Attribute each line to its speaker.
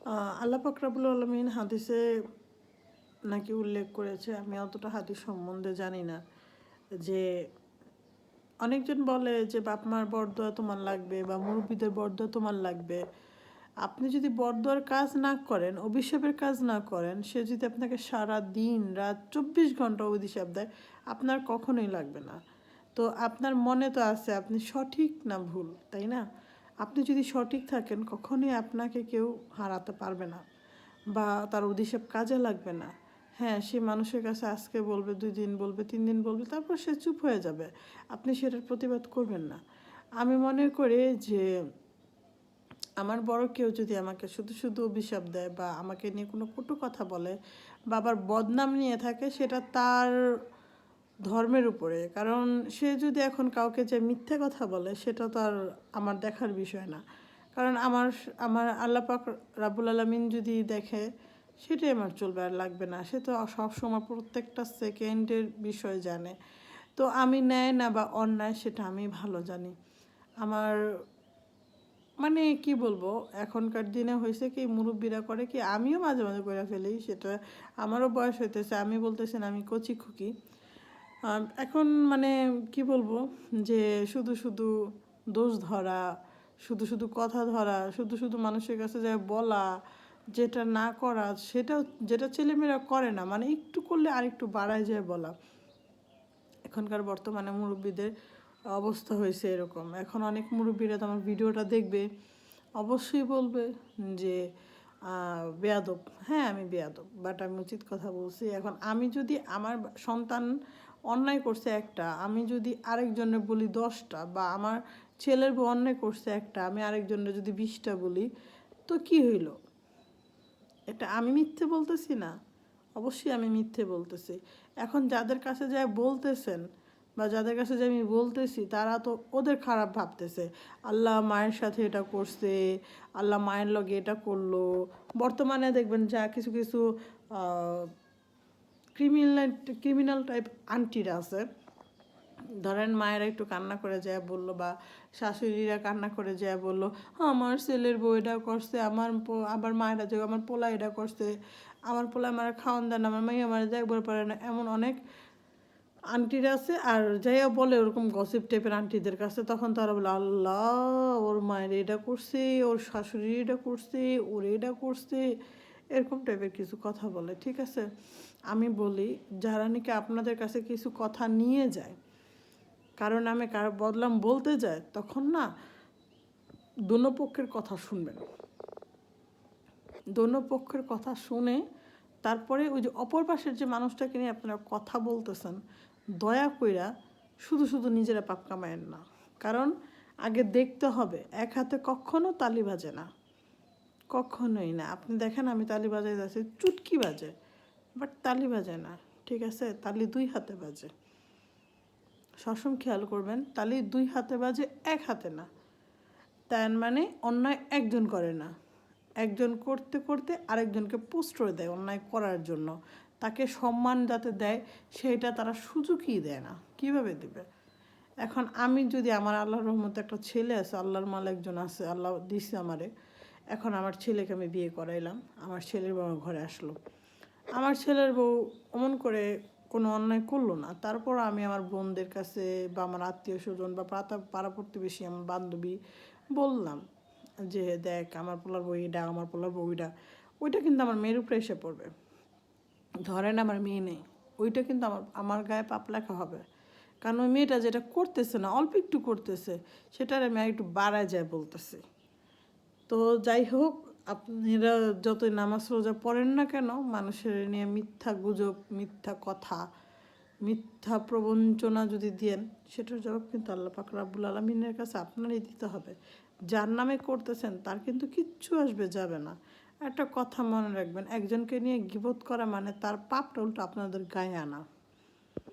Speaker 1: আল্লাহ পাক রব্বুল আলামিন হাদিসে নাকি উল্লেখ করেছে, আমি অতটা হাদিস সম্বন্ধে জানি না, যে অনেকজন বলে যে বাপ মার বরদোয়া তোমার লাগবে বা মুরব্বীদের বরদোয়া তোমার লাগবে। আপনি যদি বরদোয়ার কাজ না করেন, অভিশাপের কাজ না করেন, সে যদি আপনাকে সারা দিন রাত 24 ঘন্টা অভিশাপ দেয়, আপনার কখনোই লাগবে না। তো আপনার মনে তো আছে আপনি সঠিক না ভুল, তাই না? আপনি যদি সঠিক থাকেন, কখনোই আপনাকে কেউ হারাতে পারবে না বা তার অভিশাপ কাজে লাগবে না। হ্যাঁ, সে মানুষের কাছে আজকে বলবে, 2 দিন বলবে, 3 দিন বলবে, তারপর সে চুপ হয়ে যাবে, আপনি সেটার প্রতিবাদ করবেন না। আমি মনে করি যে আমার বড় কেউ যদি আমাকে শুধু শুধু অভিশাপ দেয় বা আমাকে নিয়ে কোনো কটু কথা বলে বা আবার বদনাম নিয়ে থাকে, সেটা তার ধর্মের উপরে। কারণ সে যদি এখন কাউকে যে মিথ্যে কথা বলে, সেটা তো আর আমার দেখার বিষয় না। কারণ আমার আমার আল্লাহ পাক রাব্বুল আলামিন যদি দেখে, সেটাই আমার চলবে, আর লাগবে না। সে তো সবসময় প্রত্যেকটা সেকেন্ডের বিষয় জানে। তো আমি ন্যায় না বা অন্যায় সেটা আমি ভালো জানি। আমার মানে কি বলবো, এখনকার দিনে হয়েছে কি, মুরব্বীরা করে কি, আমিও মাঝে মাঝে করে ফেলি, সেটা আমারও বয়স হইতেছে, আমি বলতেছি না আমি কচি খুকি। এখন মানে কি বলবো, যে শুধু শুধু দোষ ধরা, শুধু শুধু কথা ধরা, শুধু শুধু মানুষের কাছে যায় বলা, যেটা না করা সেটা, যেটা ছেলেমেয়েরা করে না, মানে একটু করলে আরেকটু বাড়ায় যায় বলা। এখনকার বর্তমানে মুরব্বীদের অবস্থা হয়েছে এরকম। এখন অনেক মুরব্বীরা তো আমার ভিডিওটা দেখবে, অবশ্যই বলবে যে বেয়াদব। হ্যাঁ, আমি বেয়াদব, বাট আমি উচিত কথা বলছি। এখন আমি যদি আমার সন্তান অন্যায় করছে একটা, আমি যদি আরেকজনের বলি 10টা, বা আমার ছেলের বউ অন্যায় করছে একটা, আমি আরেকজনের যদি 20টা বলি, তো কি হইল? এটা আমি মিথ্যে বলতেছি না? অবশ্যই আমি মিথ্যে বলতেছি। এখন যাদের কাছে যায় বলতেছেন বা যাদের কাছে যে আমি বলতেছি, তারা তো ওদের খারাপ ভাবতেছে, আল্লাহ মায়ের সাথে এটা করছে, আল্লাহ মায়ের লগে এটা করলো। বর্তমানে দেখবেন যা কিছু কিছু ক্রিমিনাল টাইপ আন্টিরা আছে, ধরেন মায়েরা একটু কান্না করে যায় বললো বা শাশুড়িরা কান্না করে যায় বললো, আমার ছেলের বউ এটা করছে, আবার মায়েরা যে আমার পোলা এটা করছে, আমার পোলা আমার খাওয়ান দেন, আমার মেয়ে আমার দেখবার পারে না, এমন অনেক আন্টিরা আছে। আর যাইয়া বলে ওরকম গসিপ টাইপের আন্টিদের কাছে, তখন তারা বলে আল্লাহ, ওর মায়ের এটা করছে, ওর শাশুড়ি এটা করছে, ওর এটা করছে, এরকম টাইপের কিছু কথা বলে। ঠিক আছে, আমি বলি, যারা নাকি আপনাদের কাছে কিছু কথা নিয়ে যায়, কারণ আমি কার বদলাম বলতে যায়, তখন না দোনো পক্ষের কথা শুনবেন। দোনো পক্ষের কথা শুনে তারপরে ওই যে অপর পাশের যে মানুষটাকে নিয়ে আপনারা কথা বলতেছেন, দয়া কইরা শুধু শুধু নিজেরা পাপ কামায়েন না। কারণ আগে দেখতে হবে, এক হাতে কখনো তালি বাজে না, কখনোই না। আপনি দেখেন আমি তালি বাজাই যাচ্ছি, চুটকি বাজে, বাট তালি বাজে না। ঠিক আছে, তালি 2 হাতে বাজে। সবসময় খেয়াল করবেন, তালি 2 হাতে বাজে, 1 হাতে না। তার মানে অন্যায় একজন করে না, একজন করতে করতে আরেকজনকে প্রশ্রয় দেয় অন্যায় করার জন্য। তাকে সম্মান যাতে দেয়, সেইটা তারা সুযোগই দেয় না। কিভাবে দেবে? এখন আমি যদি, আমার আল্লাহর রহমতে একটা ছেলে আছে, আল্লাহর মাল একজন আছে, আল্লাহ দিছে আমারে। এখন আমার ছেলেকে আমি বিয়ে করাইলাম, আমার ছেলের বউ ঘরে আসলো। আমার ছেলের বউ অমন করে কোনো অন্যায় করলো না, তারপর আমি আমার বোনদের কাছে বা আমার আত্মীয় স্বজন বা পাড়া প্রতিবেশী, আমার বান্ধবী বললাম যে দেখ আমার পোলার বইটা, আমার পোলার বইটা, ওইটা কিন্তু আমার মেয়ের উপরে এসে পড়বে। ধরেন আমার মেয়ে নেই, ওইটা কিন্তু আমার আমার গায়ে পাপ লেখা হবে। কারণ ওই মেয়েটা যেটা করতেছে না, অল্প একটু করতেছে, সেটার আমি একটু বাড়ায় যায় বলতেছি। তো যাই হোক, আপনারা যতই নামাজ রোজা পড়েন না কেন, মানুষের নিয়ে মিথ্যা গুজব, মিথ্যা কথা, মিথ্যা প্রবঞ্চনা যদি দেন, সেটার জবাব কিন্তু আল্লাহ পাক রাব্বুল আলামিনের কাছে আপনারই দিতে হবে। যার নামে করতেছেন তার কিন্তু কিচ্ছু আসবে যাবে না। একটা কথা মনে রাখবেন, একজনকে নিয়ে গীবত করা মানে তার পাপটা উল্টো আপনাদের গায়ে আনা।